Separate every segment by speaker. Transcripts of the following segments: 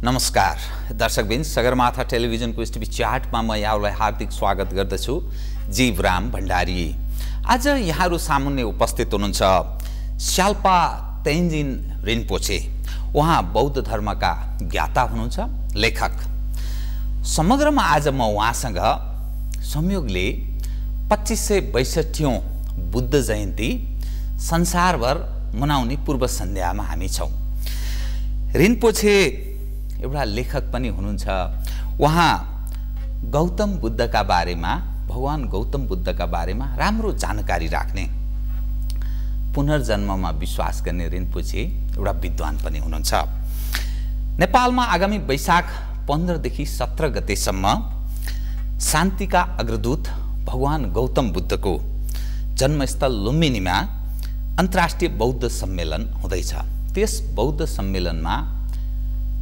Speaker 1: नमस्कार दर्शकबिन सगरमाथा टेलिभिजनको STV च्याटमा म यहाँलाई हार्दिक स्वागत गर्दछु। जीवराम भण्डारी आज यहाँहरु सामुन्ने उपस्थित हुनुहुन्छ शाल्पा तेन्जिन रिन्पोचे। उहाँ बौद्ध धर्मका ज्ञाता हुनुहुन्छ, लेखक। समग्रमा आज म उहाँसँग संयोगले 2562औं बुद्ध जयन्ती संसारभर मनाउने पूर्व सन्ध्यामा हामी छौं। रिन्पोचे एउटा लेखक पनि हुनुहुन्छ। उहाँ गौतम बुद्धका बारेमा, भगवान गौतम बुद्धका बारेमा राम्रो जानकारी राख्ने, पुनर्जन्ममा विश्वास गर्ने रिन्पोचे एउटा विद्वान पनि हुनुहुन्छ। नेपालमा आगामी वैशाख 15 देखि 17 गतेसम्म शान्तिका अग्रदूत भगवान गौतम बुद्धको जन्मस्थल लुम्बिनीमा अन्तर्राष्ट्रिय बौद्ध सम्मेलन हुँदैछ। त्यस बौद्ध सम्मेलनमा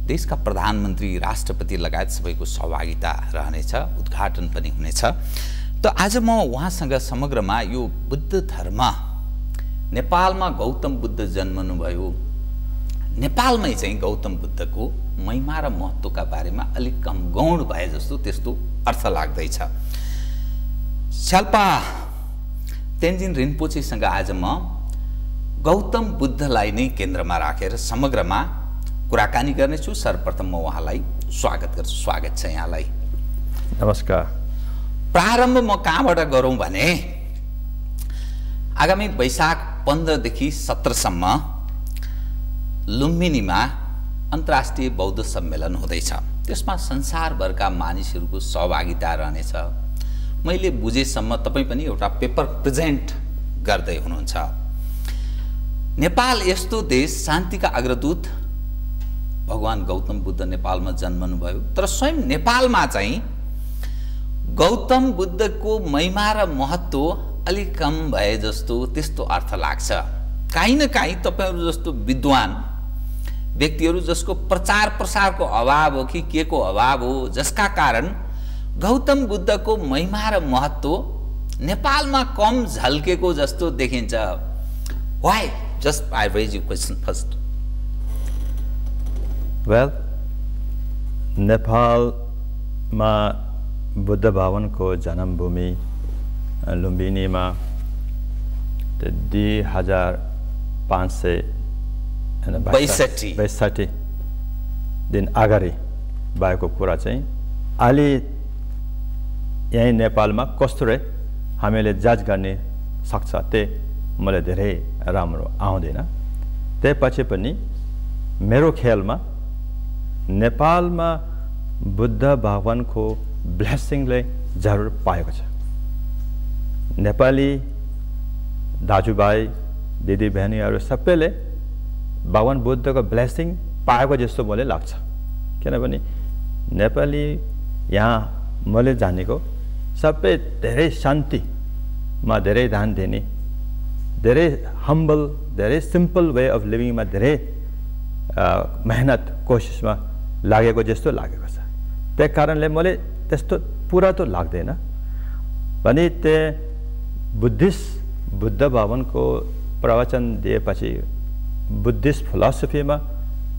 Speaker 1: देशका प्रधानमन्त्री, राष्ट्रपति लगायत सबैको सहभागिता रहनेछ, उद्घाटन पनि हुनेछ। त आज म उहाँसँग समग्रमा यो बुद्ध धर्म, नेपालमा गौतम बुद्ध जन्मनुभयो, नेपालमै चाहिँ गौतम बुद्धको महिमा र महत्त्वका बारेमा अलिक कम गौण भए जस्तो त्यस्तो अर्थ लाग्दैछ। शाल्पा तेन्जिन रिन्पोचेसँग आज म गौतम बुद्धलाई नै केन्द्रमा राखेर समग्रमा कुराकानी गर्नेछु। सर्वप्रथम म उहाँलाई स्वागत गर्छु। स्वागत छ यहाँलाई।
Speaker 2: नमस्कार।
Speaker 1: प्रारम्भ म कहाँबाट गरौँ भने आगामी वैशाख 15 देखि 17 सम्म लुम्बिनीमा अन्तर्राष्ट्रिय बौद्ध सम्मेलन हुँदैछ। त्यसमा संसारभरका मानिसहरूको सहभागिता रहनेछ। मैले बुझेसम्म तपाईँ पनि एउटा पेपर प्रेजेन्ट गर्दै हुनुहुन्छ। नेपाल यस्तो देश, शान्तिका अग्रदूत भगवान गौतम बुद्ध नेपालमा जन्मनुभयो, तर स्वयं नेपालमा चाहिँ गौतम बुद्धको महिमा र महत्त्व अलिक कम भए जस्तो त्यस्तो अर्थ लाग्छ। काहीँ न काहीँ तपाईहरू जस्तो विद्वान व्यक्तिहरू जसको प्रचार प्रसारको अभाव हो कि के को अभाव हो, जसका कारण गौतम बुद्धको महिमा र महत्त्व नेपालमा कम झल्केको जस्तो देखिन्छ। Why? Just I raise your question first.
Speaker 2: Well, नेपालमा बुद्ध भगवानको जन्मभूमि लुम्बिनीमा 2562 दिन अगाडि भएको कुरा चाहिँ अहिले यही नेपालमा कस्तो रहे हामीले जज गर्ने सक्छ त्यही मलाई धेरै राम्रो आउँदैन। त्यसपछि पनि मेरो ख्यालमा नेपालमा बुद्ध भगवानको ब्लेसिङले जरुर पाएको छ। नेपाली दाजुभाइ दिदीबहिनीहरू सबैले भगवान बुद्धको ब्लेसिङ पाएको जस्तो मलाई लाग्छ। किनभने नेपाली यहाँ मैले जानेको सबै धेरै शान्तिमा धेरै ध्यान दिने, धेरै हम्बल, धेरै सिम्पल वे अफ लिभिङमा धेरै मेहनत कोसिसमा लागेको जस्तो लागेको छ। त्यही कारणले मलाई त्यस्तो पुरा त लाग्दैन भने बुद्ध भगवानको प्रवचन दिएपछि बुद्धिस्ट फिलोसफीमा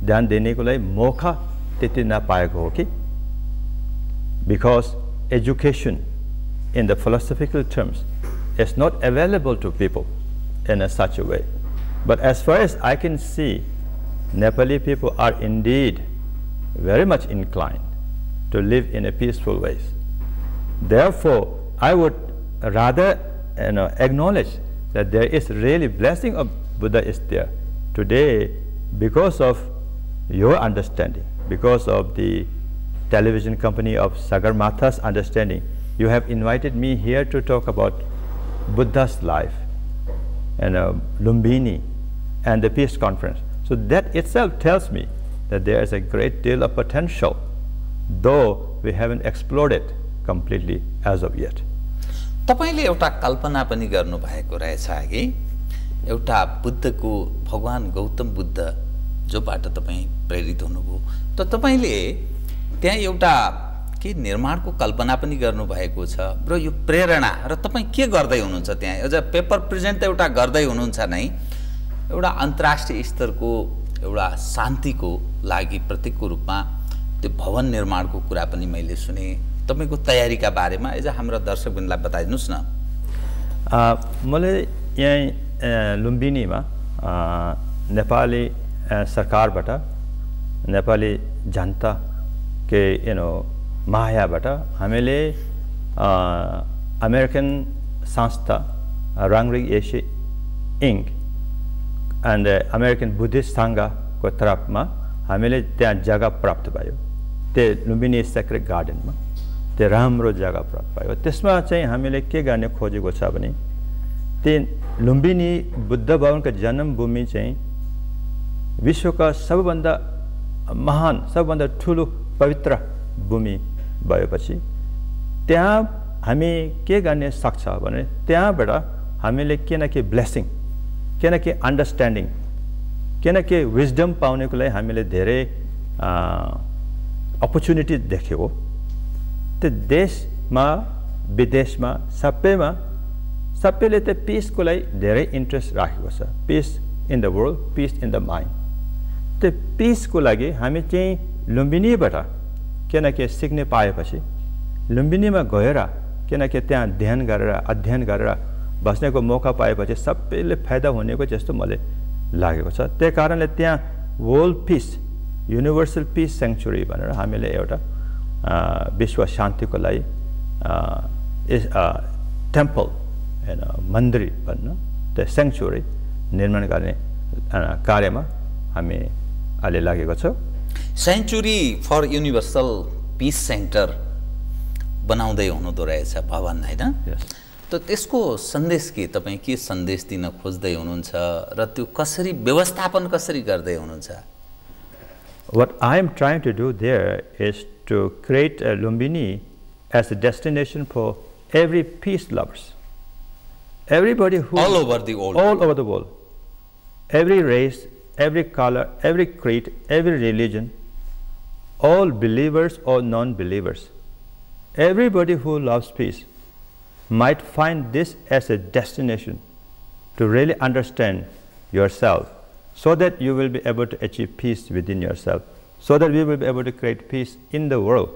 Speaker 2: ध्यान दिनेको लागि मौका त्यति नपाएको हो कि because education in the philosophical terms is not available to people in such a way. But as far as I can see, Nepali people are indeed very much inclined to live in a peaceful ways. Therefore, I would rather acknowledge that there is really blessing of Buddha is there today because of your understanding, because of the television company of Sagarmatha's understanding. You have invited me here to talk about Buddha's life and Lumbini and the peace conference. So that itself tells me that there is a great deal of potential, though we haven't explored it completely as of yet.
Speaker 1: तपाईले एउटा कल्पना पनि गर्नु भएको रहेछ कि एउटा बुद्धको, भगवान गौतम बुद्ध जोबाट तपाईँ प्रेरित हुनुभयो, त तपाईले त्यहाँ एउटा के निर्माणको कल्पना पनि गर्नु भएको छ र यो प्रेरणा र तपाईँ के गर्दै हुनुहुन्छ त्यहाँ? एज अ पेपर प्रेजेन्ट एउटा गर्दै हुनुहुन्छ नै, एउटा अन्तर्राष्ट्रिय स्तरको एउटा शान्तिको लागि प्रतीकको रूपमा त्यो भवन निर्माणको कुरा पनि मैले सुने तपाईको तयारीका बारेमा एज हाम्रो दर्शकबिनलाई बताइदिनुस् न
Speaker 2: मैले यहाँ लुम्बिनीमा नेपाली सरकारबाट नेपाली जनता के मायाबाट हामीले अमेरिकन संस्था राङ्रिङ एसी इंक एन्ड अमेरिकन बुद्धिस्ट संघको तर्फमा हामीले त्यहाँ जग्गा प्राप्त भयो त्यो लुम्बिनी सेक्रेट गार्डनमा त्यो राम्रो जग्गा प्राप्त भयो त्यसमा चाहिँ हामीले के गर्ने खोजेको छ भने त्यो लुम्बिनी बुद्ध भगवानको जन्मभूमि चाहिँ विश्वका सबैभन्दा महान सबैभन्दा ठुलो पवित्र भूमि भएपछि त्यहाँ हामी के गर्ने सक्छ भने त्यहाँबाट हामीले के न के ब्लेसिङ के न के अन्डरस्ट्यान्डिङ के न के विजडम पाउनको लागि हामीले धेरै अपर्च्युनिटी देख्यो त्यो देशमा विदेशमा सबैले त्यो पिसको लागि धेरै इन्ट्रेस्ट राखेको छ peace in the world peace in the mind त्यो पिसको लागि हामी चाहिँ लुम्बिनीबाट के न के सिक्ने पाएपछि लुम्बिनीमा गएर के न के त्यहाँ ध्यान गरेर अध्ययन गरेर बस्नेको मौका पाएपछि सबैले फाइदा हुनेको जस्तो मलाई लागेको छ त्यही कारणले त्यहाँ वर्ल्ड पिस युनिभर्सल पिस सेङ्चुरी भनेर हामीले एउटा विश्व शान्तिको लागि टेम्पल मन्दिर भन्न त्यो सेङ्चुरी निर्माण गर्ने कार्यमा हामी अहिले लागेको छ
Speaker 1: सेङ्चुरी फर युनिभर्सल पिस सेन्टर बनाउँदै हुनुहुँदो रहेछ भवन हैन त त्यसको सन्देश के तपाईँ के सन्देश दिन खोज्दै हुनुहुन्छ र त्यो कसरी व्यवस्थापन कसरी गर्दै हुनुहुन्छ
Speaker 2: What I am trying to do there is to create a Lumbini as a destination for every peace lovers. Everybody who
Speaker 1: all over the
Speaker 2: world, every race, every color, every creed, every religion, all believers or non-believers, everybody who loves peace might find this as a destination to really understand yourself, so that you will be able to achieve peace within yourself, so that we will be able to create peace in the world.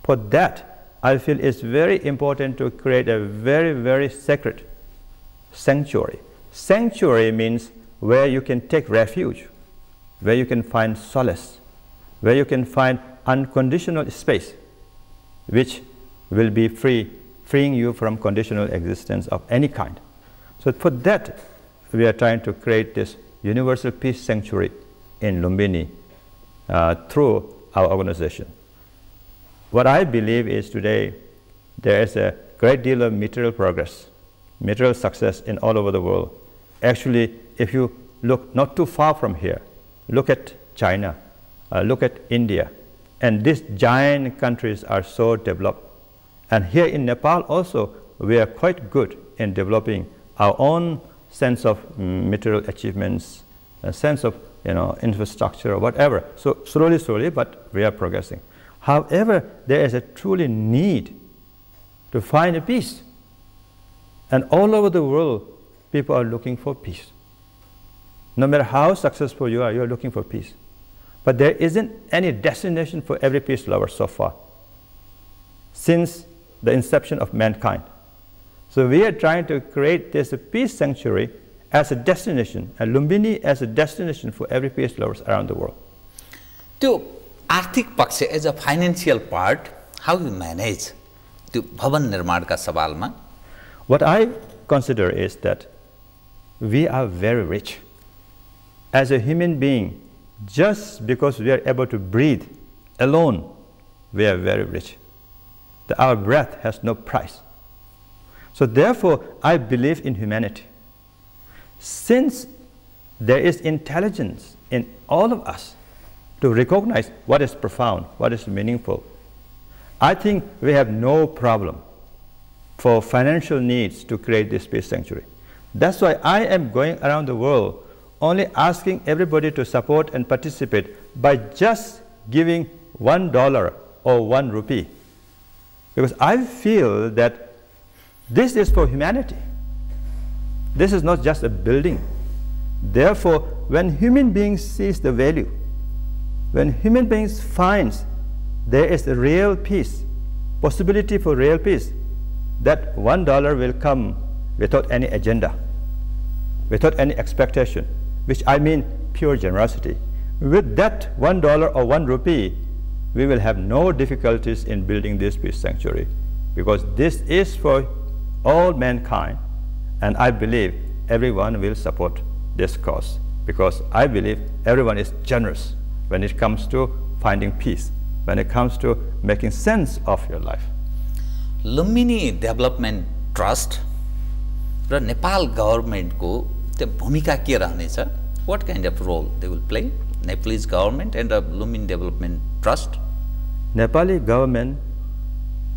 Speaker 2: For that, I feel it's very important to create a very, very sacred sanctuary. Sanctuary means where you can take refuge, where you can find solace, where you can find unconditional space, which will be freeing you from conditional existence of any kind. So for that, we are trying to create this Universal Peace Sanctuary in Lumbini through our organization. What I believe is today there is a great deal of material progress, material success in all over the world. Actually, if you look not too far from here, look at China, look at India, and these giant countries are so developed. And here in Nepal also, we are quite good in developing our own sense of material achievements, a sense of infrastructure or whatever. So slowly, but we are progressing. However, there is a truly need to find a peace. And all over the world, people are looking for peace. No matter how successful you are looking for peace. But there isn't any destination for every peace lover so far, since the inception of mankind. So we are trying to create this peace sanctuary as a destination, and Lumbini as a destination for every peace lovers around the world.
Speaker 1: त्यो आर्थिक पक्ष as a financial part how you manage त्यो भवन निर्माणका सवालमा
Speaker 2: What I consider is that we are very rich. As a human being, just because we are able to breathe alone, we are very rich. Our breath has no price. So therefore, I believe in humanity. Since there is intelligence in all of us to recognize what is profound, what is meaningful, I think we have no problem for financial needs to create this peace sanctuary. That's why I am going around the world only asking everybody to support and participate by just giving $1 or 1 rupee. Because I feel that this is for humanity. This is not just a building. Therefore, when human beings sees the value, when human beings finds there is a real peace, possibility for real peace, that $1 will come without any agenda, without any expectation, which I mean pure generosity. With that $1 or 1 rupee, we will have no difficulties in building this peace sanctuary, because this is for all mankind, and I believe everyone will support this cause, because I believe everyone is generous when it comes to finding peace, when it comes to making sense of your life.
Speaker 1: Lumbini Development Trust र नेपाल गभर्नमेन्टको त्यो भूमिका के रहनेछ? What kind of role they will play? Nepalese government and the Lumbini Development Trust?
Speaker 2: Nepali government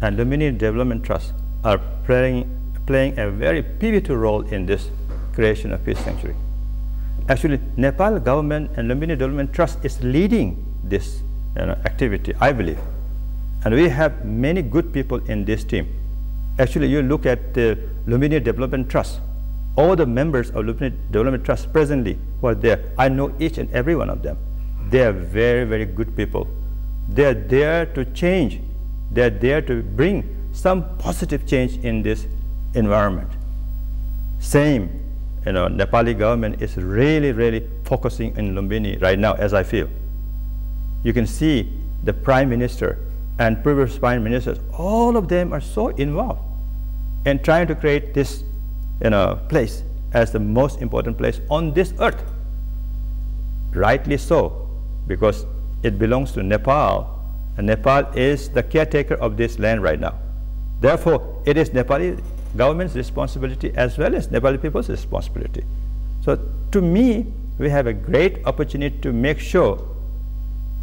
Speaker 2: and Lumbini Development Trust are playing a very pivotal role in this creation of peace sanctuary. Actually, Nepal government and Lumbini Development Trust is leading this activity, I believe. And we have many good people in this team. Actually, you look at the Lumbini Development Trust, all the members of Lumbini Development Trust presently who are there, I know each and every one of them. They are very, very good people. They are there to change. They are there to bring some positive change in this environment. Same, Nepali government is really, really focusing in Lumbini right now, as I feel. You can see the Prime Minister and previous Prime Ministers, all of them are so involved in trying to create this place as the most important place on this earth. Rightly so, because it belongs to Nepal, and Nepal is the caretaker of this land right now. Therefore, it is Nepali government's responsibility as well as Nepali people's responsibility. So to me, we have a great opportunity to make sure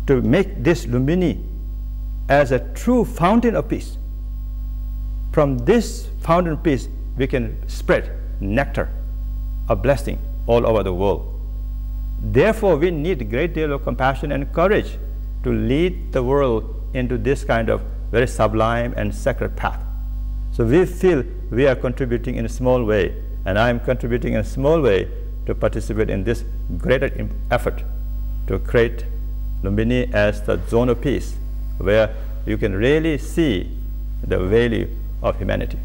Speaker 2: to make this Lumbini as a true fountain of peace. From this fountain of peace, we can spread nectar of blessing all over the world. Therefore, we need a great deal of compassion and courage to lead the world into this kind of very sublime and sacred path. So we feel we are contributing in a small way, and I am contributing in a small way to participate in this greater effort to create Lumbini as the zone of peace, where you can really see the value of humanity.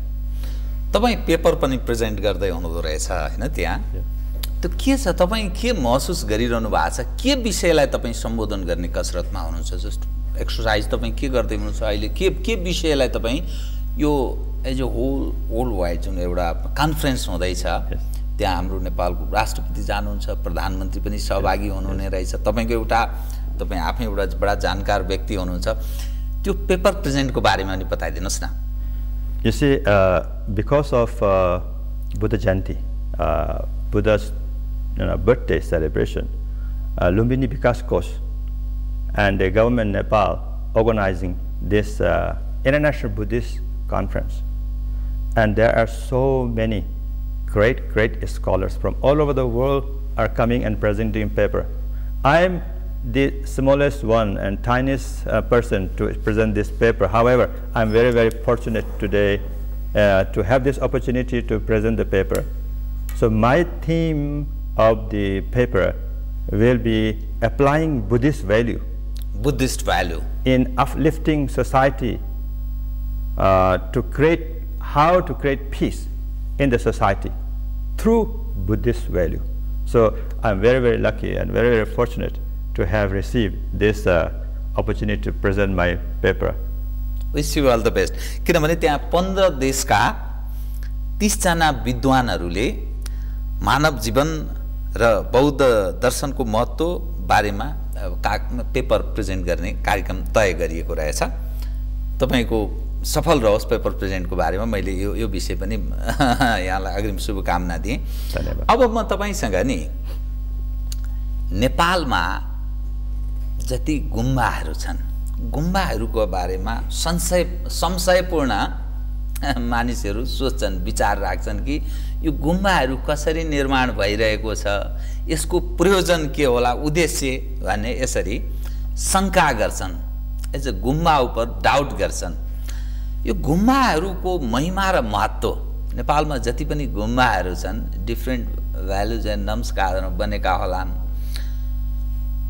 Speaker 1: तपाई paper पनि present गर्दै हुनुहुँदो रहेछ हैन त्यहाँ त्यो के छ तपाई के महसुस गरिरहनु भएको छ के विषयलाई तपाई सम्बोधन गर्ने कसरतमा हुनुहुन्छ जस्ट एक्सरसाइज तपाई के गर्दै हुनुहुन्छ अहिले के विषयलाई तपाई यो as a whole worldwide जुन एउटा कन्फरेन्स हुँदैछ त्यहाँ हाम्रो नेपालको राष्ट्रपति जानुहुन्छ प्रधानमन्त्री पनि सहभागी हुनुहुने रहेछ तपाईको एउटा तपाई आफै एउटा बडा जानकार व्यक्ति हुनुहुन्छ त्यो पेपर प्रेजेन्टको बारेमा पनि बताइदिनुस् न
Speaker 2: You see, because of Buddha Jayanti, Buddha's birthday celebration, Lumbini Vikas Kosh and the government Nepal organizing this international Buddhist conference. And there are so many great scholars from all over the world are coming and presenting paper. I am the smallest one and tiniest person to present this paper. However, I'm very, very fortunate today to have this opportunity to present the paper. So my theme of the paper will be applying Buddhist value.
Speaker 1: Buddhist value.
Speaker 2: In uplifting society to create, how to create peace in the society through Buddhist value. So I'm very, very lucky and very, very fortunate to have received this opportunity to present my paper.
Speaker 1: Wish you all the best. किनभने त्यहाँ 15 देशका 30 जना विद्वानहरूले मानव जीवन र बौद्ध दर्शनको महत्त्व बारेमा paper present गर्ने कार्यक्रम तय गरिएको रहेछ। तपाईको सफल रहोस् पेपर प्रेजेन्टको बारेमा मैले यो विषय पनि यहाँलाई अग्रिम शुभकामना दिए। धन्यवाद। अब म तपाईसँग नि नेपालमा जति गुम्बाहरू छन् गुम्बाहरूको बारेमा संशयपूर्ण मानिसहरू सोच्छन् विचार राख्छन् कि यो गुम्बाहरू कसरी निर्माण भइरहेको छ यसको प्रयोजन के होला उद्देश्य भन्ने यसरी शंका गर्छन् एज अ गुम्बा उपर डाउट गर्छन्। यो गुम्बाहरूको महिमा र महत्त्व नेपालमा जति पनि गुम्बाहरू छन् डिफरेन्ट भ्यालुज एन्ड नर्म्सका आधारमा बनेका होलान्।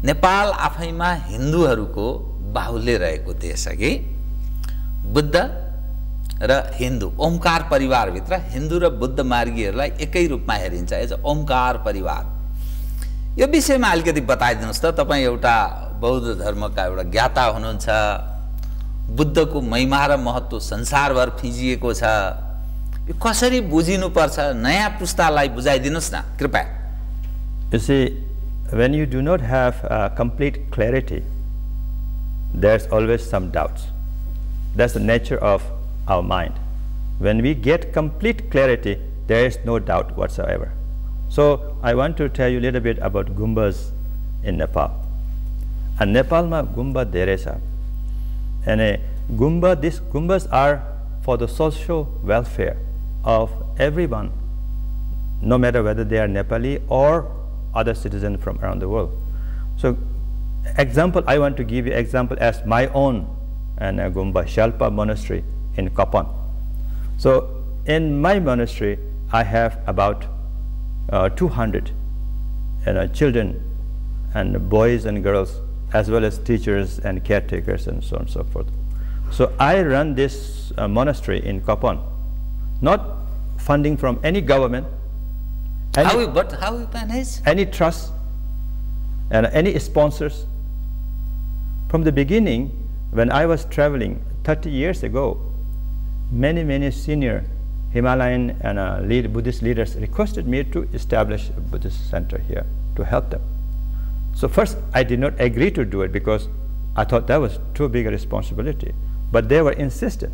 Speaker 1: नेपाल आफैमा हिन्दूहरूको बाहुल्य रहेको देश अघि बुद्ध र हिन्दू ओमकार परिवारभित्र हिन्दू र बुद्ध मार्गीहरूलाई एकै रूपमा हेरिन्छ एज ओमकार परिवार। यो विषयमा अलिकति बताइदिनुहोस् त। तपाईँ एउटा बौद्ध धर्मका एउटा ज्ञाता हुनुहुन्छ, बुद्धको महिमा र महत्त्व संसारभर फिँजिएको छ, यो कसरी बुझिनुपर्छ नयाँ पुस्तालाई बुझाइदिनुहोस् न कृपया।
Speaker 2: You see, when you do not have complete clarity, there's always some doubts. That's the nature of our mind. When we get complete clarity, there is no doubt whatsoever. So I want to tell you a little bit about Gumbas in Nepal. And Nepalma Gumba धेरै छ। And these Gumbas are for the social welfare of everyone, no matter whether they are Nepali or other citizens from around the world. So example, I want to give you example as my own and Gumba Shalpa monastery in Kapan. So in my monastery, I have about 200 children and boys and girls, as well as teachers and caretakers and so on and so forth. So I run this monastery in Kapan, not funding from any government, how you manage? Any trust and any sponsors. From the beginning, when I was traveling 30 years ago, many senior Himalayan and Buddhist leaders requested me to establish a Buddhist center here to help them. So first, I did not agree to do it because I thought that was too big a responsibility. But they were insistent.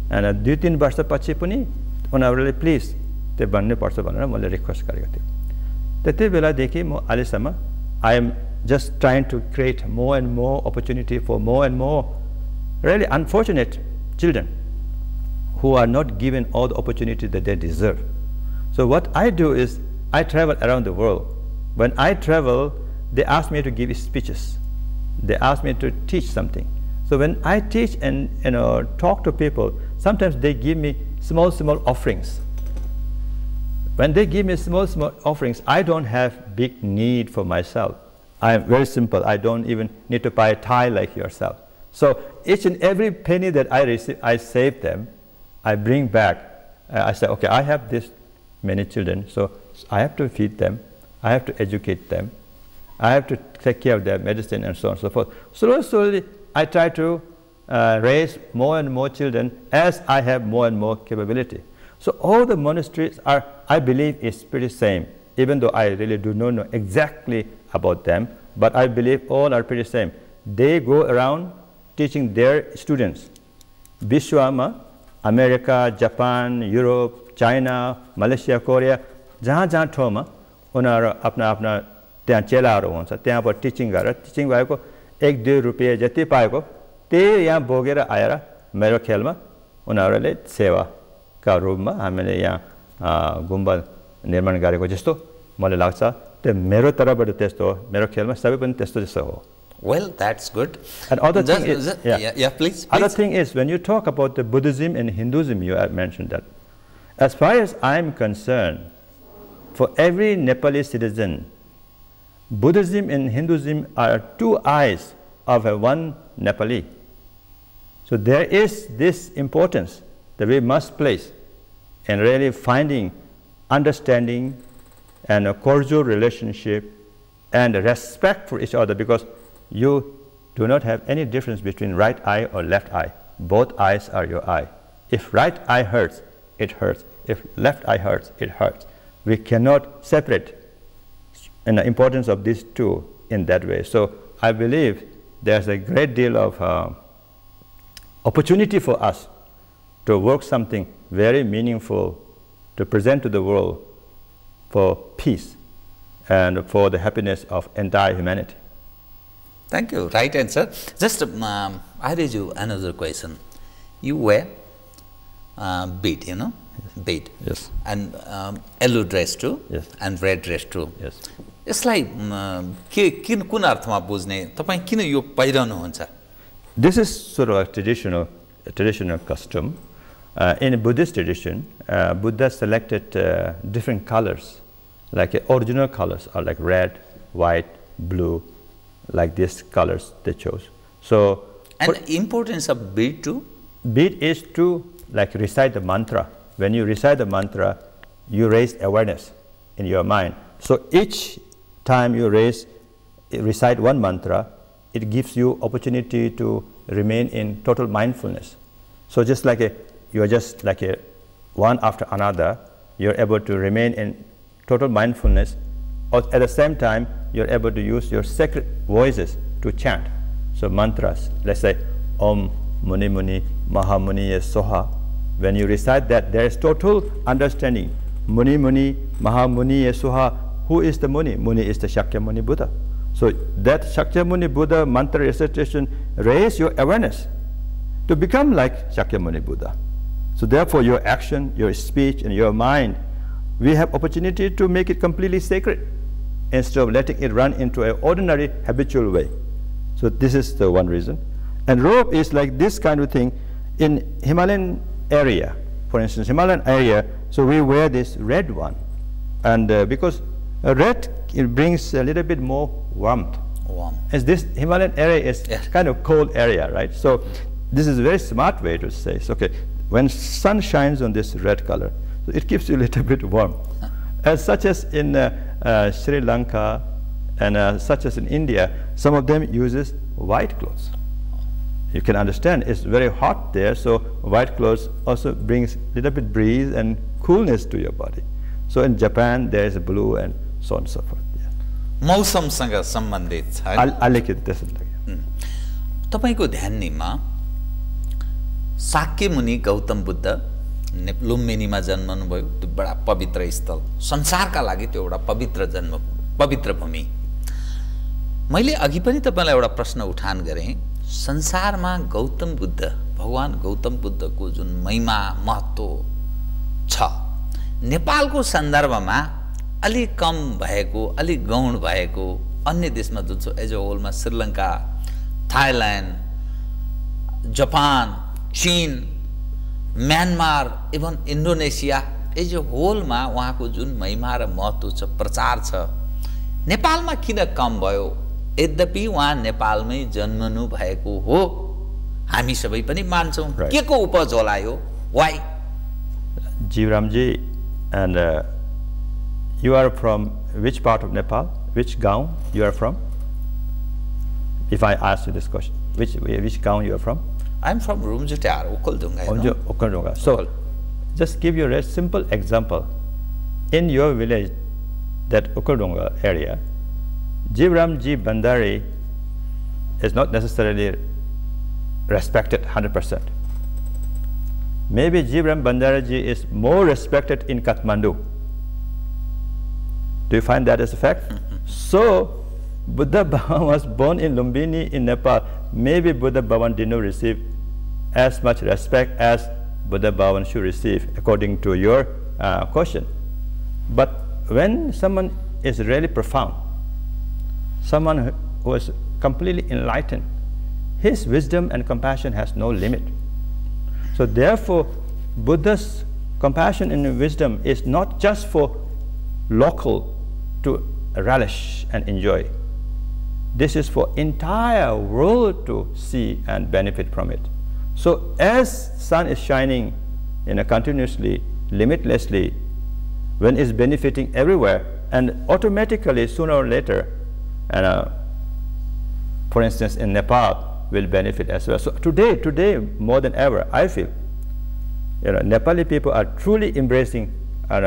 Speaker 2: And 2-3 वर्षपछि पनि उनीहरूले please त्यो भन्नुपर्छ भनेर मैले request गरेको थिएँ। त्यति बेलादेखि म अहिलेसम्म I am just trying to create more and more opportunity for more and more really unfortunate children who are not given all the opportunity that they deserve. So what I do is I travel around the world. When I travel, they ask me to give speeches. They ask me to teach something. So when I teach and talk to people, sometimes they give me small offerings. When they give me small offerings, I don't have big need for myself. I am very simple. I don't even need to buy a tie like yourself. So each and every penny that I receive, I save them. I bring back. I say, okay, I have this many children, so I have to feed them. I have to educate them. I have to take care of their medicine and so on and so forth. Slowly, I try to raise more and more children as I have more and more capability. So all the monasteries are, I believe, is pretty same, even though I really do not know exactly about them, but I believe all are pretty same. They go around teaching their students. Vishwama, America, Japan, Europe, China, Malaysia, Korea, जहाँ ठाउँमा उनीहरू आफ्ना त्यहाँ चेलाहरू हुन्छ, त्यहाँबाट teaching गरेर teaching भएको 1-2 रुपैयाँ जति पाएको त्यही यहाँ बोकेर आएर मेरो खेलमा उनीहरूले सेवाका रूपमा हामीले यहाँ गुम्बा निर्माण गरेको जस्तो मलाई लाग्छ। त्यो मेरो तर्फबाट त्यस्तो हो, मेरो खेलमा सबै पनि त्यस्तो जस्तो हो।
Speaker 1: Well, that's good.
Speaker 2: And other thing is,
Speaker 1: please.
Speaker 2: Other thing is, when you talk about the Buddhism and Hinduism, you have mentioned that. As far as I am concerned, for every Nepali citizen, Buddhism and Hinduism are two eyes of one Nepali. So there is this importance that we must place in really finding understanding and a cordial relationship and respect for each other, because you do not have any difference between right eye or left eye. Both eyes are your eye. If right eye hurts, it hurts. If left eye hurts, it hurts. We cannot separate in the importance of these two in that way. So I believe there's a great deal of opportunity for us to work something very meaningful to present to the world for peace and for the happiness of entire humanity.
Speaker 1: Thank you. Right answer. Just I raise you another question. You wear bead, you know, bead.
Speaker 2: Yes.
Speaker 1: And yellow dress too.
Speaker 2: Yes.
Speaker 1: And red dress too.
Speaker 2: Yes.
Speaker 1: यसलाई कुन अर्थमा बुझ्ने, तपाईं किन यो पहिरनुहुन्छ?
Speaker 2: This is sort of a traditional custom. In a Buddhist tradition, Buddha selected different colors, like original colors are like red, white, blue, like these colors they chose. So,
Speaker 1: and importance of bead too?
Speaker 2: Bead is to like recite the mantra. When you recite the mantra, you raise awareness in your mind. So each time you recite one mantra, it gives you opportunity to remain in total mindfulness. So just like you are just like one after another, you're able to remain in total mindfulness. Or at the same time, you're able to use your sacred voices to chant. So mantras, let's say Om Muni Muni Maha Muni Soha. When you recite that, there is total understanding. Muni Muni Maha Muni Soha. Who is the Muni? Muni is the Shakyamuni Buddha. So that Shakyamuni Buddha mantra recitation raise your awareness to become like Shakyamuni Buddha. So therefore your action, your speech and your mind, we have opportunity to make it completely sacred instead of letting it run into an ordinary habitual way. So this is the one reason. And robe is like this kind of thing in Himalayan area. For instance, Himalayan area, so we wear this red one. And because red, it brings a little bit more warmth. As this Himalayan area is kind of cold area, right? So this is a very smart way to say, so, okay, when sun shines on this red color, so it keeps you a little bit warm. As such as in Sri Lanka and such as in India, some of them uses white clothes. You can understand it's very hot there, so white clothes also brings a little bit breeze and coolness to your body. So in Japan, there is blue and so on and so forth.
Speaker 1: मौसमसँग सम्बन्धित छ
Speaker 2: अलिकति त्यसो लाग्यो
Speaker 1: तपाईको ध्यानमा शाक्य मुनि गौतम बुद्ध लुम्बिनीमा जन्मनु भयो त्यो बडा पवित्र स्थल संसारका लागि त्यो एउटा पवित्र भूमि मैले अघि पनि तपाईलाई एउटा प्रश्न उठान गरे संसारमा गौतम बुद्ध भगवान गौतम बुद्धको जुन महिमा महत्व छ नेपालको सन्दर्भमा अलि कम भएको अलि गौण भएको अन्य देशमा जुन छ एज अ होलमा श्रीलंका थाइल्यान्ड जापान चीन Myanmar even Indonesia as a होलमा उहाँको जुन महिमा र महत्व छ प्रचार छ नेपालमा किन कम भयो यद्यपि उहाँ नेपालमै जन्मनु भएको हो हामी सबै पनि मान्छौं के को उपज होला यो why
Speaker 2: जीवरामजी and you are from which part of Nepal? Which gaon you are from? If I ask you this question, which gaon you are from?
Speaker 1: I'm from Rumjutar, Okhaldunga.
Speaker 2: Okhaldunga. So, just give you a simple example. In your village, that Okhaldunga area, Jivramji Bandari is not necessarily respected 100%. Maybe Jivram Bandaraji is more respected in Kathmandu. Do you find that as a fact? So, Buddha Bhavan was born in Lumbini in Nepal. Maybe Buddha Bhavan did not receive as much respect as Buddha Bhavan should receive, according to your question. But when someone is really profound, someone who is completely enlightened, his wisdom and compassion has no limit. So therefore, Buddha's compassion and wisdom is not just for local to relish and enjoy. This is for entire world to see and benefit from it. So as sun is shining continuously, limitlessly, when it's benefiting everywhere, and automatically sooner or later, and for instance in Nepal, will benefit as well. So today more than ever, I feel, Nepali people are truly embracing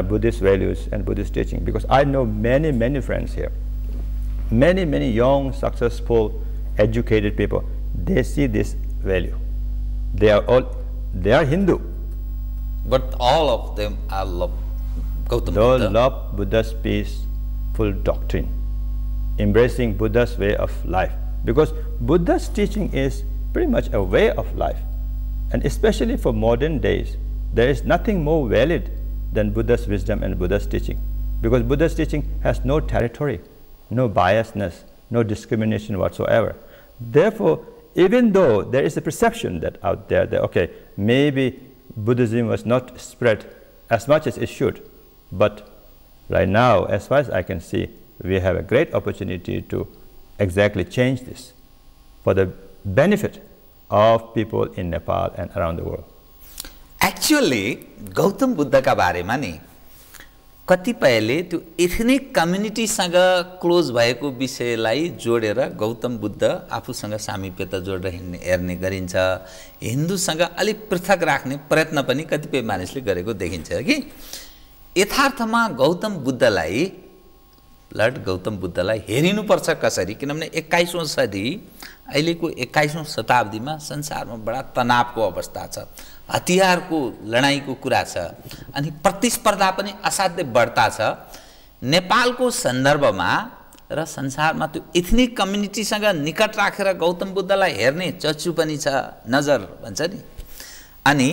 Speaker 2: Buddhist values and Buddhist teaching, because I know many friends here, many young, successful, educated people. They see this value. They are Hindu,
Speaker 1: but all of them are love Gautam
Speaker 2: Buddha.
Speaker 1: Buddha.
Speaker 2: Love Buddha's peaceful doctrine, embracing Buddha's way of life. Because Buddha's teaching is pretty much a way of life. And especially for modern days, there is nothing more valid than Buddha's wisdom and Buddha's teaching. Because Buddha's teaching has no territory, no biasness, no discrimination whatsoever. Therefore, even though there is a perception that out there that, okay, maybe Buddhism was not spread as much as it should, but right now, as far as I can see, we have a great opportunity to exactly change this for the benefit of people in Nepal and around the world.
Speaker 1: Actually, Gautam बुद्धका बारेमा नि कतिपयले त्यो ethnic कम्युनिटीसँग close भएको विषयलाई जोडेर गौतम बुद्ध आफूसँग सामिप्यता जोडेर हेर्ने गरिन्छ, हिन्दूसँग अलिक पृथक राख्ने प्रयत्न पनि कतिपय मानिसले गरेको देखिन्छ कि यथार्थमा गौतम बुद्धलाई लर्ड गौतम बुद्धलाई हेरिनुपर्छ कसरी, किनभने 21औं सदी अहिलेको 21औं शताब्दीमा संसारमा बडा तनावको अवस्था छ, हतियारको लडाईँको कुरा छ अनि प्रतिस्पर्धा पनि असाध्यै बढ्ता छ। नेपालको सन्दर्भमा र संसारमा त्यो एथनिक कम्युनिटीसँग निकट राखेर गौतम बुद्धलाई हेर्ने चच्चु पनि छ, नजर भन्छ नि। अनि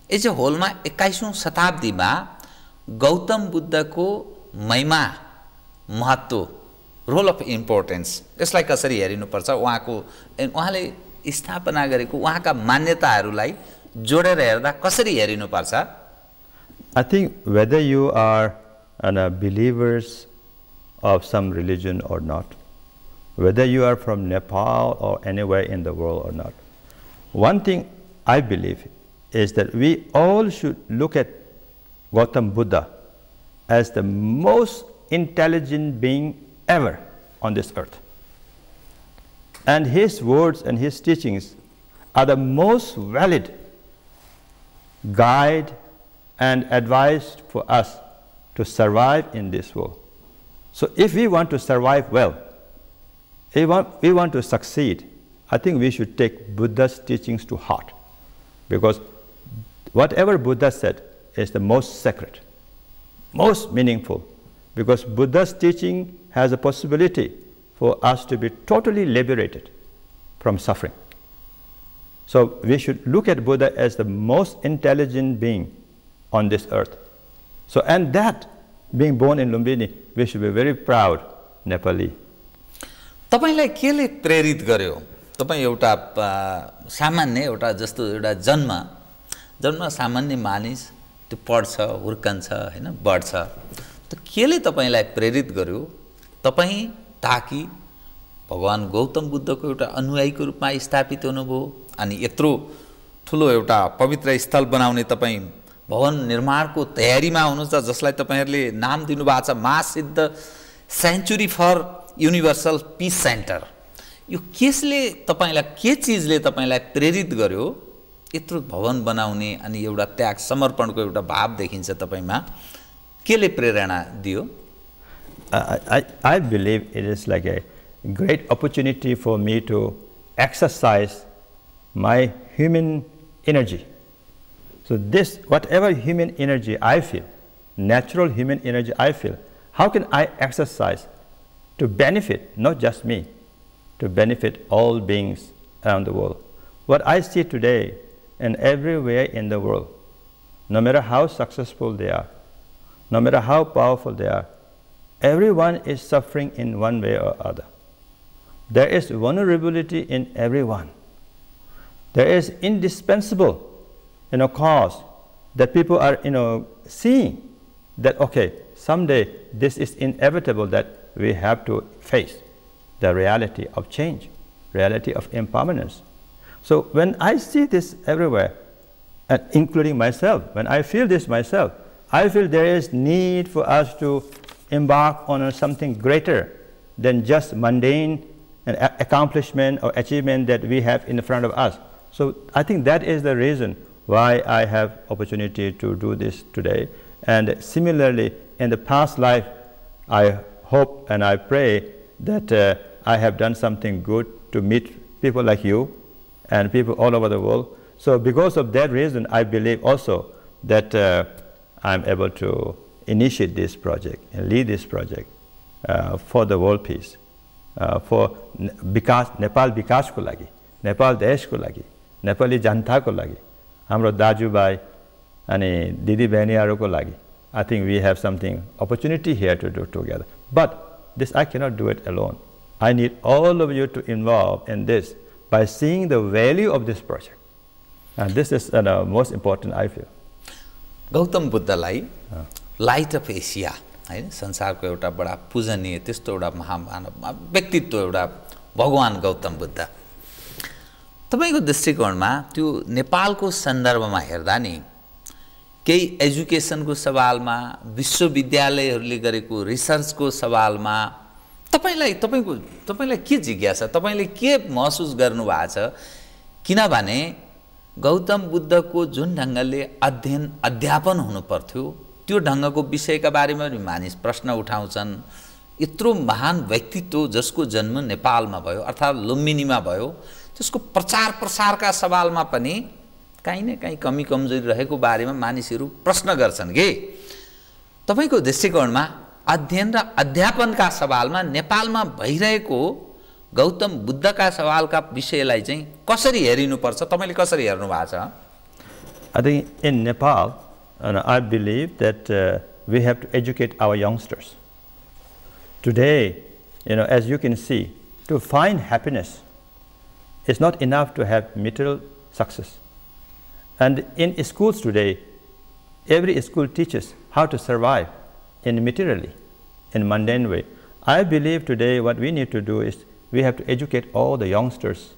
Speaker 1: एज अ होलमा 21औं शताब्दीमा गौतम बुद्धको महिमा, महत्व, रोल अफ इम्पोर्टेन्स यसलाई कसरी हेरिनुपर्छ, उहाँले स्थापना गरेको उहाँका मान्यताहरूलाई जोडेर हेर्दा कसरी हेरिनुपर्छ?
Speaker 2: I think whether you are believers of some religion or not, whether you are from Nepal or anywhere in the world or not, one thing I believe is that we all should look at Gautam Buddha as the most intelligent being ever on this earth. And his words and his teachings are the most valid guide and advice for us to survive in this world. So if we want to survive well, if we want to succeed, I think we should take Buddha's teachings to heart, because whatever Buddha said is the most sacred, most meaningful, because Buddha's teaching has a possibility for us to be totally liberated from suffering. So we should look at Buddha as the most intelligent being on this earth. So, and that, being born in Lumbini, we should be very proud Nepali.
Speaker 1: तपाईलाई केले प्रेरित गर्यो? तपाई एउटा सामान्य एउटा जस्तो एउटा जन्म सामान्य मानिस त्यो पढ्छ, हुर्कन्छ, हैन, बढ्छ। त केले तपाईलाई प्रेरित गर्यो? तपाई ताकि भगवान गौतम बुद्धको एउटा अनुयायीको रूपमा स्थापित हुनुभयो अनि यत्रो ठुलो एउटा पवित्र स्थल बनाउने तपाई भवन निर्माणको तयारीमा हुनुहुन्छ, जसलाई तपाईहरुले नाम दिनुभएको छ महासिद्ध सेन्चुरी फर युनिभर्सल पीस सेन्टर। यो केसले तपाईलाई, के चीजले तपाईलाई प्रेरित गर्यो यत्रो भवन बनाउने अनि एउटा त्याग समर्पणको एउटा भाव देखिन्छ तपाईमा? केले प्रेरणा दियो?
Speaker 2: I believe it is like a great opportunity for me to exercise my human energy. So this, whatever human energy I feel, natural human energy I feel, how can I exercise to benefit not just me, to benefit all beings around the world? What I see today and everywhere in the world, no matter how successful they are, no matter how powerful they are, everyone is suffering in one way or other. There is vulnerability in everyone. There is indispensable cause that people are seeing that, okay, someday this is inevitable, that we have to face the reality of change, reality of impermanence. So when I see this everywhere, including myself, when I feel this myself, I feel there is need for us to embark on something greater than just mundane accomplishment or achievement that we have in front of us. So I think that is the reason why I have opportunity to do this today. And similarly, in the past life, I hope and I pray that I have done something good to meet people like you and people all over the world. So because of that reason, I believe also that I'm able to initiate this project and lead this project for the world peace, for Nepal विकासको लागि, नेपाल देशको लागि, नेपाली जनताको लागि, हाम्रो दाजुभाइ अनि दिदीबहिनीहरुको लागि. I think we have something, opportunity here to do together. But this, I cannot do it alone. I need all of you to involve in this by seeing the value of this project. And this is the most important, I feel.
Speaker 1: Gautam बुद्धलाई light of Asia, हैन, संसारको एउटा बडा पूजनीय त्यस्तो एउटा महामानव व्यक्तित्व एउटा भगवान गौतम बुद्ध। तपाईको दृष्टिकोणमा त्यो नेपालको सन्दर्भमा हेर्दा नि केही एजुकेसनको सवालमा विश्वविद्यालयहरूले गरेको रिसर्चको सवालमा तपाईलाई के जिज्ञासा तपाईले के महसुस गर्नु भएको छ किनभने गौतम बुद्धको जुन ढंगले अध्ययन अध्यापन हुनु पर्थ्यो त्यो ढंगको विषयका बारेमा पनि मानिस प्रश्न उठाउँछन् यत्रो महान व्यक्तित्व जसको जन्म नेपालमा भयो अर्थात् लुम्बिनीमा भयो त्यसको प्रचार प्रसारका सवालमा पनि काहीँ न काहीँ कमी कमजोरी रहेको बारेमा मानिसहरू प्रश्न गर्छन् के तपाईको दृष्टिकोणमा अध्ययन र अध्यापनका सवालमा नेपालमा भइरहेको गौतम बुद्धका सवालका विषयलाई चाहिँ कसरी हेरिनुपर्छ तपाईले कसरी हेर्नु भएको छ
Speaker 2: I think in Nepal I believe that we have to educate our youngsters. Today, as you can see, to find happiness is not enough to have material success. And in schools today, every school teaches how to survive in materially, in mundane way. I believe today what we need to do is we have to educate all the youngsters,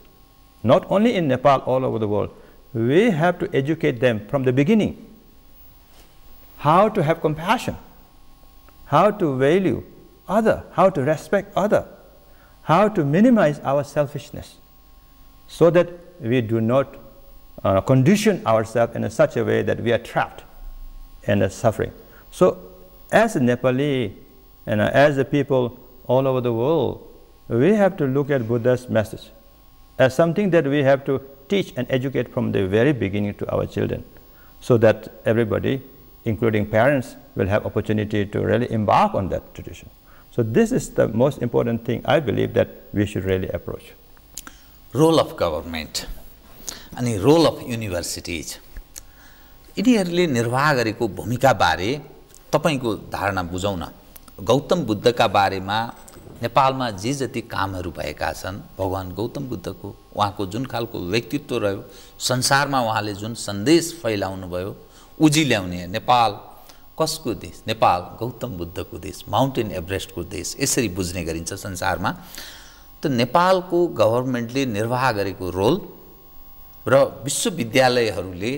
Speaker 2: not only in Nepal, all over the world. We have to educate them from the beginning how to have compassion, how to value other, how to respect other, how to minimize our selfishness, so that we do not condition ourselves in such a way that we are trapped in suffering. So as a Nepali and as a people all over the world, we have to look at Buddha's message as something that we have to teach and educate from the very beginning to our children, so that everybody, including parents, will have opportunity to really embark on that tradition. So this is the most important thing I believe that we should really approach.
Speaker 1: Role of government and role of universities. यिनीहरूले निर्वाह गरेको भूमिका बारे तपाईको धारणा बुझाउन गौतम बुद्धका बारेमा नेपालमा जे जति कामहरू भएका छन् भगवान गौतम बुद्धको उहाँको जुन खालको व्यक्तित्व रह्यो संसारमा उहाँले जुन सन्देश फैलाउनु भयो उजी ल्याउने नेपाल कसको देश नेपाल गौतम बुद्धको देश माउन्टेन एभरेस्टको देश यसरी बुझ्ने गरिन्छ संसारमा त नेपालको गभर्नमेन्टले निर्वाह गरेको रोल र विश्वविद्यालयहरूले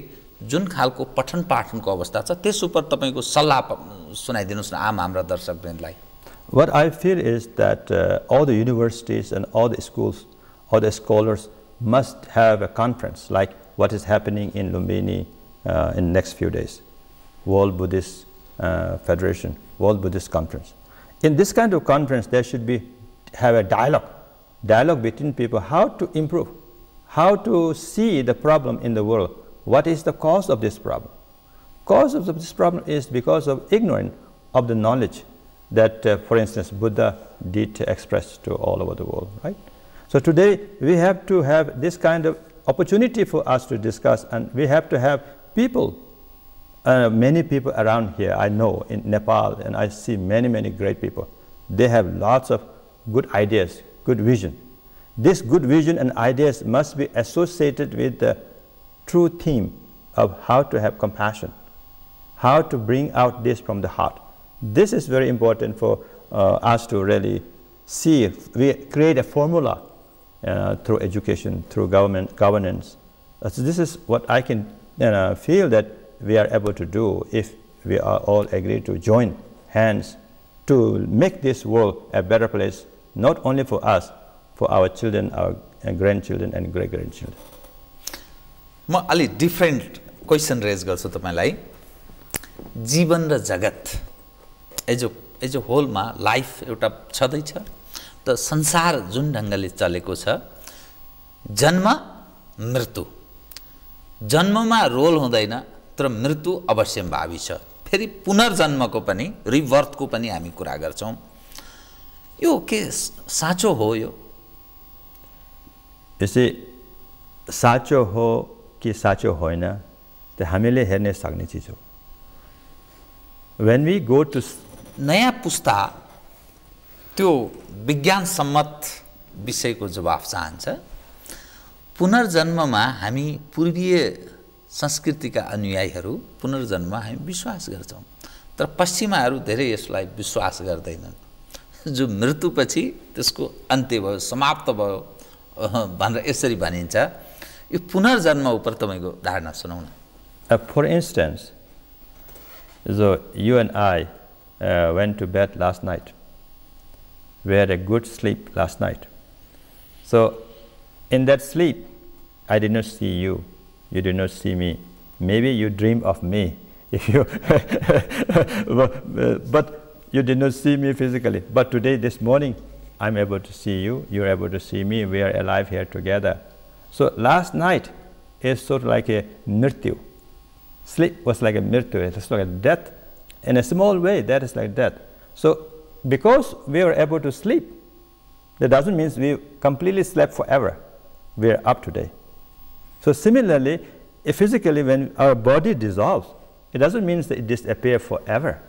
Speaker 1: जुन खालको पठन पाठनको अवस्था छ त्यस उपर तपाईको सल्लाह सुनाइदिनुस् न आम हाम्रा दर्शकवृन्दलाई
Speaker 2: What I feel is that all the universities and all the schools, all the scholars must have a conference like what is happening in Lumbini in next few days, World Buddhist Federation, World Buddhist Conference. In this kind of conference, there should have a dialogue between people, how to improve, how to see the problem in the world. What is the cause of this problem? Cause of this problem is because of ignorance of the knowledge that, for instance, Buddha did express to all over the world, right? So today we have to have this kind of opportunity for us to discuss, and we have to have people, many people around here, I know in Nepal, and I see many, many great people. They have lots of good ideas, good vision. This good vision and ideas must be associated with the true theme of how to have compassion, how to bring out this from the heart. This is very important for us to really see if we create a formula through education, through governance. So this is what I can feel that we are able to do if we are all agree to join hands to make this world a better place, not only for us, for our children, our grandchildren and great-grandchildren.
Speaker 1: म अलि different question raise गर्छु तपाईलाई जीवन र जगत as a होलमा life एउटा छदै छ त संसार जुन ढंगले चलेको छ जन्म मृत्यु जन्ममा रोल हुँदैन तर मृत्यु अवश्यम्भावी छ फेरि पुनर्जन्मको पनि रिबर्थको पनि हामी कुरा गर्छौं यो के साँचो हो यो
Speaker 2: यसै साँचो हो कि साँचो होइन त हामीले हेर्न सक्ने चीज हो when we go to
Speaker 1: नयाँ पुस्ता त्यो विज्ञान सम्मत विषयको जवाफ चाहन्छ पुनर्जन्ममा हामी पूर्वीय संस्कृतिका अनुयायीहरू पुनर्जन्ममा हामी विश्वास गर्छौं तर पश्चिमाहरू धेरै यसलाई विश्वास गर्दैनन् जो मृत्युपछि त्यसको अन्त्य भयो समाप्त भयो भनेर यसरी भनिन्छ यो पुनर्जन्म उपर तपाईको धारणा सुनाउन।
Speaker 2: For instance, so you and I went to bed last night. We had a good sleep last night. So in that sleep, I did not see you. You did not see me. Maybe you dreamed of me, if you but you did not see me physically. But today, this morning, I'm able to see you. You're able to see me. We are alive here together. So last night is sort of like a mrityu. Sleep was like a mrityu. It's like a death. In a small way, that is like death. So because we are able to sleep, that doesn't mean we completely slept forever. We are up today. So similarly, physically, when our body dissolves, it doesn't mean that it disappears forever,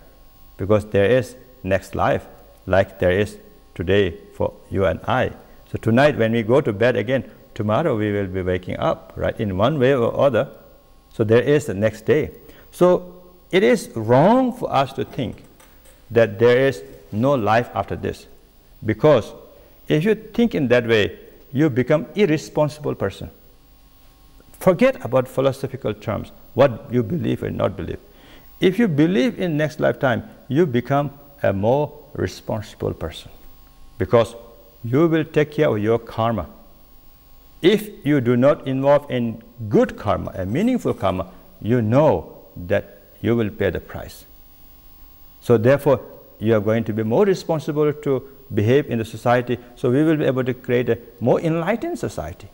Speaker 2: because there is next life, like there is today for you and I. So tonight, when we go to bed again, tomorrow we will be waking up, right, in one way or other. So there is the next day. So it is wrong for us to think that there is no life after this, because if you think in that way, you become irresponsible person. Forget about philosophical terms, what you believe or not believe. If you believe in next lifetime, you become a more responsible person, because you will take care of your karma. If you do not involve in good karma, a meaningful karma, you know that you will pay the price. So therefore, you are going to be more responsible to behave in the society, so we will be able to create a more enlightened society.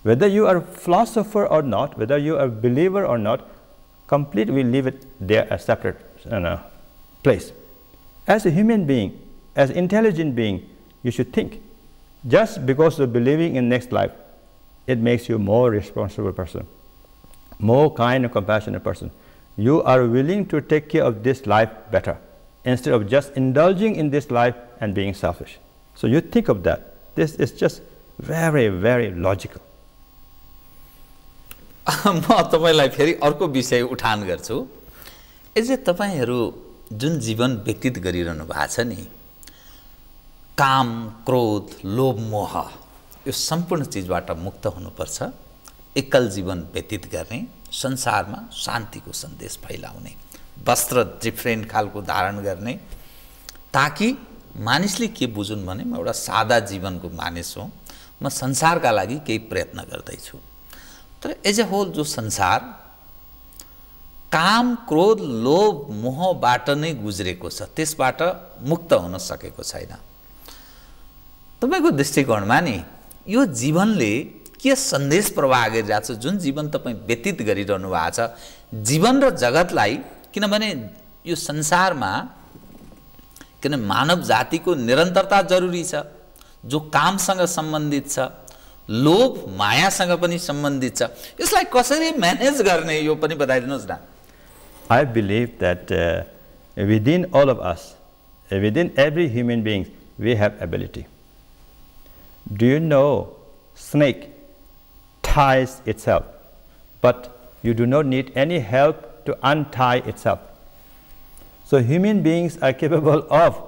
Speaker 2: Whether you are a philosopher or not, whether you are a believer or not, completely we leave it there a separate place. As a human being, as an intelligent being, you should think. Just because of believing in next life, it makes you a more responsible person, more kind and compassionate person. You are willing to take care of this life better, instead of just indulging in this life and being selfish. So you think of that. This is just very, very logical.
Speaker 1: म तपाईलाई फेरि अर्को विषय उठान गर्छु। एजे तपाईहरु जुन जीवन व्यतीत गरिरहनु भएको छ नि, काम, क्रोध, लोभ, मोह, यो सम्पूर्ण चीजबाट मुक्त हुनुपर्छ। एकल जीवन व्यतीत गर्ने, संसारमा शान्तिको सन्देश फैलाउने, वस्त्र डिफरेन्ट खालको धारण गर्ने, ताकि मानिसले के बुझुन् भने म एउटा सादा जीवनको मानिस हो, म संसारका लागि केही प्रयत्न गर्दै छु। तर एज ए होल जो संसार काम, क्रोध, लोभ, मोहबाट नै गुज्रेको छ, त्यसबाट मुक्त हुन सकेको छैन। तपाईको दृष्टिकोणमा नि यो जीवनले के सन्देश प्रवाह गरिरहेको छ? जुन जीवन तपाई व्यतीत गरिरहनु भएको छ, जीवन र जगतलाई, किनभने यो संसारमा किन मानव जातिको निरन्तरता जरुरी छ, जो कामसँग सम्बन्धित छ, लोभ मायासँग पनि सम्बन्धित छ। यसलाई कसरी म्यानेज गर्ने यो पनि बताइदिनुस् न।
Speaker 2: I believe that within all of us, within every human being, we have ability. Do you know snake ties itself, but you do not need any help to untie itself. So human beings are capable of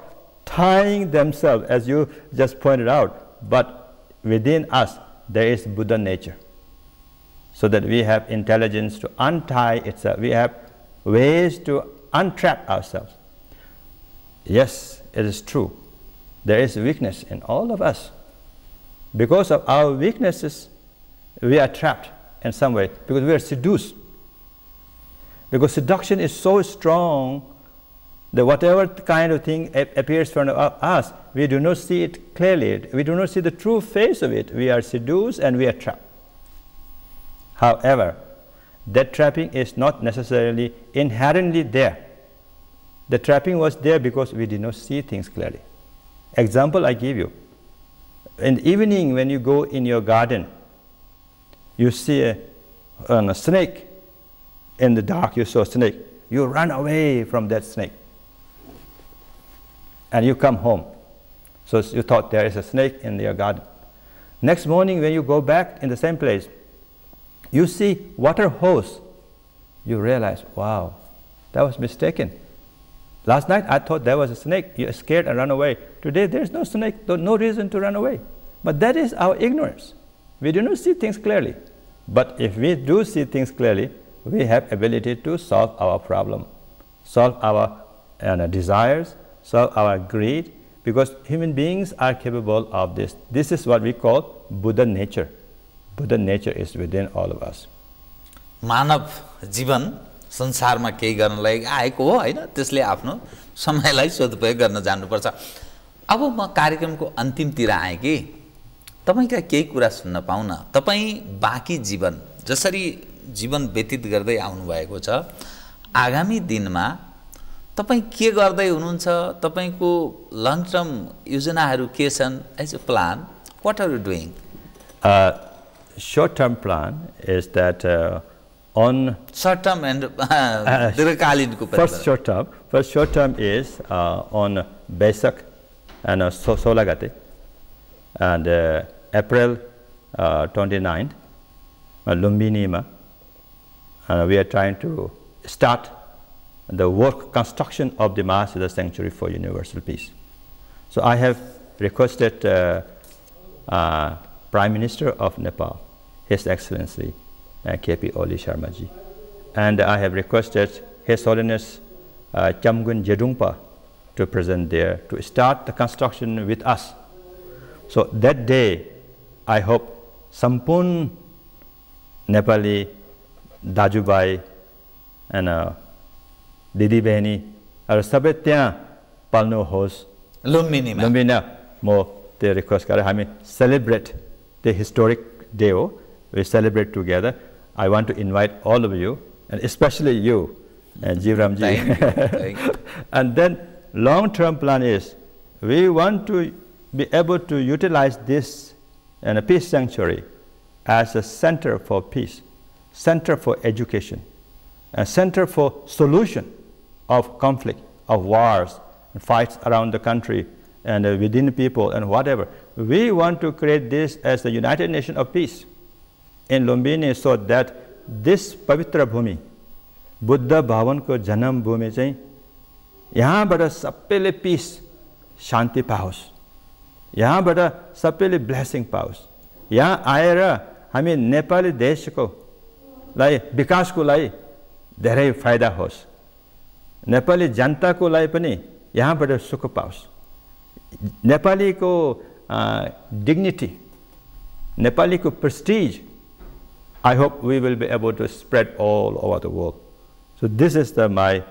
Speaker 2: tying themselves, as you just pointed out, but within us there is Buddha nature, so that we have intelligence to untie itself. We have ways to untrap ourselves. Yes, it is true. There is weakness in all of us. Because of our weaknesses, we are trapped in some way, because we are seduced. Because seduction is so strong that whatever kind of thing appears in front of us, we do not see it clearly. We do not see the true face of it. We are seduced and we are trapped. However, that trapping is not necessarily inherently there. The trapping was there because we did not see things clearly. Example I give you. In the evening, when you go in your garden, you see a snake. In the dark, you saw a snake. You run away from that snake. And you come home. So you thought there is a snake in your garden. Next morning, when you go back in the same place, you see water hose. You realize, wow, that was mistaken. Last night I thought there was a snake. You are scared and run away. Today there is no snake, no reason to run away. But that is our ignorance. We do not see things clearly. But if we do see things clearly, we have ability to solve our problem, solve our desires, solve our greed, because human beings are capable of this. This is what we call Buddha nature. Buddha nature is within all of us.
Speaker 1: मानव जीवन संसारमा केही गर्नलाई आएको हो हैन, त्यसले आफ्नो समयलाई सदुपयोग गर्न जान्नुपर्छ। अब म कार्यक्रमको अन्तिमतिर आएँ कि तपाईका केही कुरा सुन्न पाउन। तपाई बाँकी जीवन जसरी जीवन व्यतीत गर्दै आउनु भएको छ, आगामी दिनमा तपाई के गर्दै हुनुहुन्छ, तपाईको लङ टर्म योजनाहरू के छन्? As a plan, what are you doing?
Speaker 2: Short term plan is that on
Speaker 1: short term and दीर्घकालीनको
Speaker 2: first short term is on Vesak and Solagate, and April 29th Lumbini, we are trying to start the work construction of the Mahasiddha Sanctuary for Universal Peace. So I have requested Prime Minister of Nepal, His Excellency K.P. Oli Sharmaji, and I have requested His Holiness Chamgun Jedungpa to present there to start the construction with us. So that day, I hope Sampun Nepali Dajubai and Didi Behni are सबै त्यहाँ पाल्नु होस् लुम्बिनीमा म त्यो request गरेँ हामी celebrate the historic day. We celebrate together. I want to invite all of you, and especially you, Jiramji.
Speaker 1: Thank you.
Speaker 2: And then long-term plan is we want to be able to utilize this and a peace sanctuary as a center for peace, center for education, a center for solution of conflict, of wars, and fights around the country and within people and whatever. We want to create this as the United Nations of Peace in Lumbini, so that this Pavitra Bhumi, Buddha Bhavan ko Janam Bhumi चाहिँ यहाँबाट सबैले peace, शान्ति पाओस्, यहाँबाट सबैले blessing पाओस्, यहाँ आएर हामी नेपाली देशको लाई विकासको लागि धेरै फाइदा होस्, नेपाली जनताको लागि पनि यहाँबाट सुख पाओस्, नेपालीको dignity, नेपालीको prestige, I hope we will be able to spread all over the world. So this is my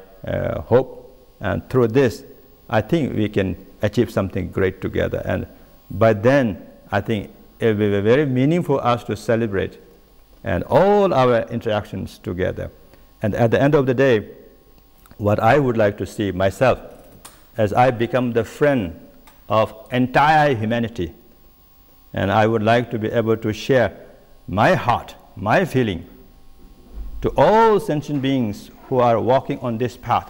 Speaker 2: hope, and through this I think we can achieve something great together, and by then I think it will be very meaningful for us to celebrate and all our interactions together. And at the end of the day, what I would like to see myself as I become the friend of entire humanity, and I would like to be able to share my heart, my feeling to all sentient beings who are walking on this path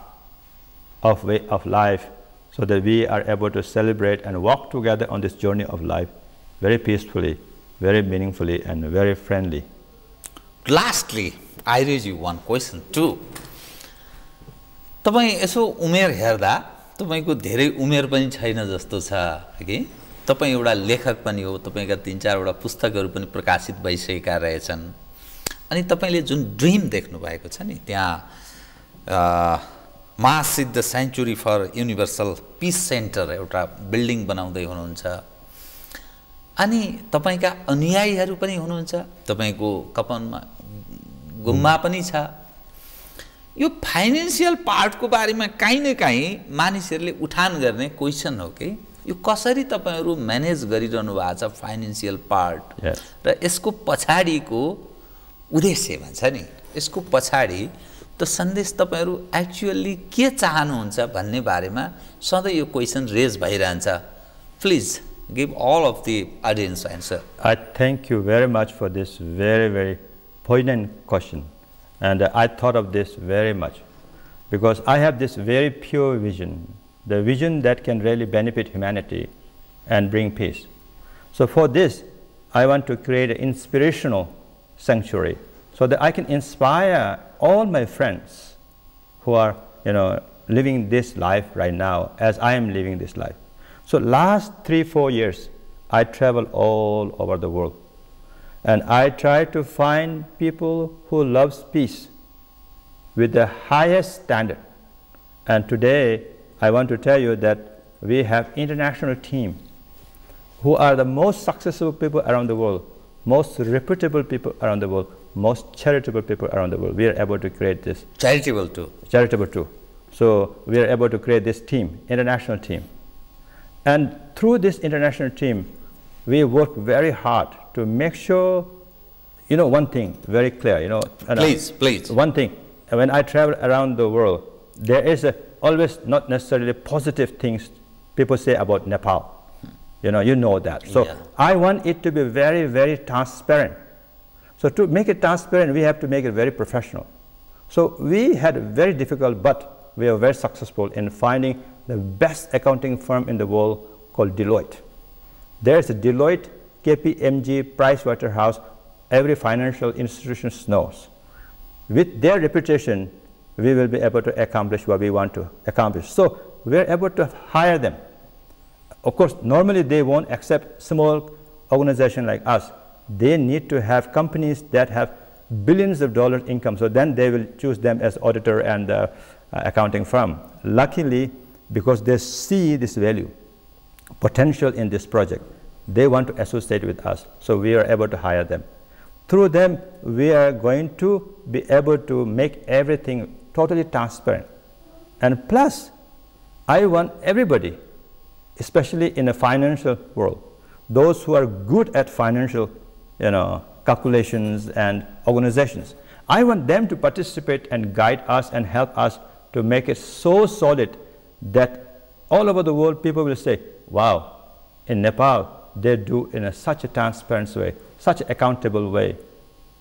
Speaker 2: of way of life, so that we are able to celebrate and walk together on this journey of life very peacefully, very meaningfully, and very friendly.
Speaker 1: Lastly, I raise you one question too. तपाई यसो उमेर हेर्दा तपाईको धेरै उमेर पनि छैन जस्तो छ कि तपाई एउटा लेखक पनि हो, तपाईका 3-4 वटा पुस्तकहरू पनि प्रकाशित भइसकेका रहेछन्, अनि तपाईले जुन ड्रीम देख्नु भएको छ नि, त्यहाँ महासिद्ध सेन्चुरी फर युनिभर्सल पीस सेन्टर एउटा बिल्डिङ बनाउँदै हुनुहुन्छ, अनि तपाईका अनुयायीहरू पनि हुनुहुन्छ, तपाईको कपनमा गुम्बा पनि छ। यो फाइनेन्शियल पार्टको बारेमा काहीँ न काहीँ मानिसहरूले उठान गर्ने क्वेसन हो कि यो कसरी तपाईहरु म्यानेज गरिरहनु भएको छ फाइनेन्शियल पार्ट, र यसको पछाडीको उद्देश्य भन्छ नि, यसको पछाडी त सन्देश तपाईहरु एक्चुअली के चाहनुहुन्छ भन्ने बारेमा सधैँ यो क्वेसन रेज भइरहन्छ। Please give all of the audience answer.
Speaker 2: I thank you very much for this very, very poignant question. And I thought of this very much because I have this very pure vision, the vision that can really benefit humanity and bring peace. So for this, I want to create an inspirational sanctuary so that I can inspire all my friends who are, living this life right now as I am living this life. So last 3-4 years, I travel all over the world. And I try to find people who loves peace with the highest standard. And today, I want to tell you that we have international team who are the most successful people around the world, most reputable people around the world, most charitable people around the world. We are able to create this.
Speaker 1: Charitable too.
Speaker 2: Charitable too. So we are able to create this team, international team. And through this international team, we work very hard to make sure, one thing very clear,
Speaker 1: Please.
Speaker 2: One thing, when I travel around the world, there is always not necessarily positive things people say about Nepal. You know that. So
Speaker 1: yeah.
Speaker 2: I want it to be very, very transparent. So to make it transparent, we have to make it very professional. So we had very difficult, but we are very successful in finding the best accounting firm in the world called Deloitte. There's a Deloitte, KPMG, Pricewaterhouse, every financial institution knows. With their reputation, we will be able to accomplish what we want to accomplish. So we're able to hire them. Of course, normally they won't accept small organization like us. They need to have companies that have billions of dollars income, so then they will choose them as auditor and accounting firm. Luckily, because they see this value, potential in this project, they want to associate with us, so we are able to hire them. Through them, we are going to be able to make everything totally transparent. And plus, I want everybody, especially in the financial world, those who are good at financial calculations and organizations, I want them to participate and guide us and help us to make it so solid that all over the world people will say, wow, in Nepal they do in such a transparent way, such an accountable way,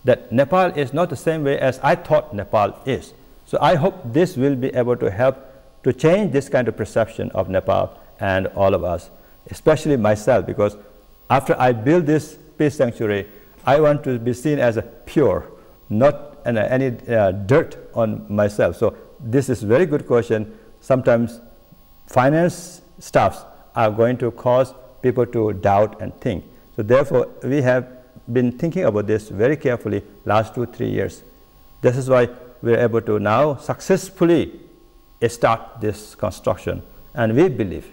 Speaker 2: that Nepal is not the same way as I thought Nepal is. So I hope this will be able to help to change this kind of perception of Nepal and all of us, especially myself, because after I build this peace sanctuary, I want to be seen as a pure, not any dirt on myself. So this is a very good question. Sometimes finance staffs are going to cause people to doubt and think. So therefore, we have been thinking about this very carefully last 2-3 years. This is why we're able to now successfully start this construction. And we believe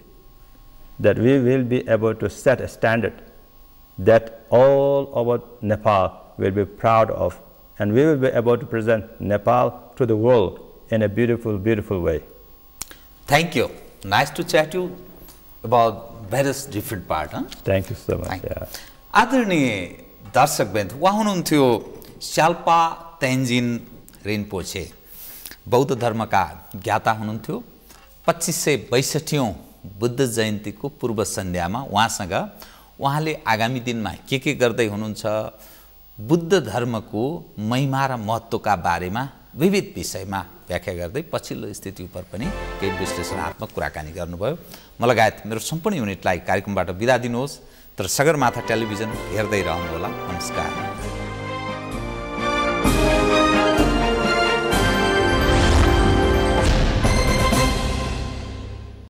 Speaker 2: that we will be able to set a standard that all over Nepal will be proud of, and we will be able to present Nepal to the world in a beautiful, beautiful way.
Speaker 1: Thank you. Nice to chat you about various different part.
Speaker 2: Thank you so much. Yeah.
Speaker 1: आदरणीय दर्शकवृन्द, उहाँ हुनुहुन्थ्यो शाल्पा Tenjin रिन्पोछे, बौद्ध धर्मका ज्ञाता हुनुहुन्थ्यो। 2562औं बुद्ध जयन्तीको पूर्व सन्ध्यामा उहाँले आगामी दिनमा के गर्दै हुनुहुन्छ, बुद्ध धर्मको महिमा र महत्त्वका बारेमा विविध विषयमा व्याख्या गर्दै पछिल्लो स्थिति उपर पनि केही विश्लेषणात्मक कुराकानी गर्नुभयो। म लगायत मेरो सम्पूर्ण युनिटलाई कार्यक्रमबाट बिदा दिनुहोस्, तर सगरमाथा टेलिभिजन हेर्दै रहनुहोला। नमस्कार।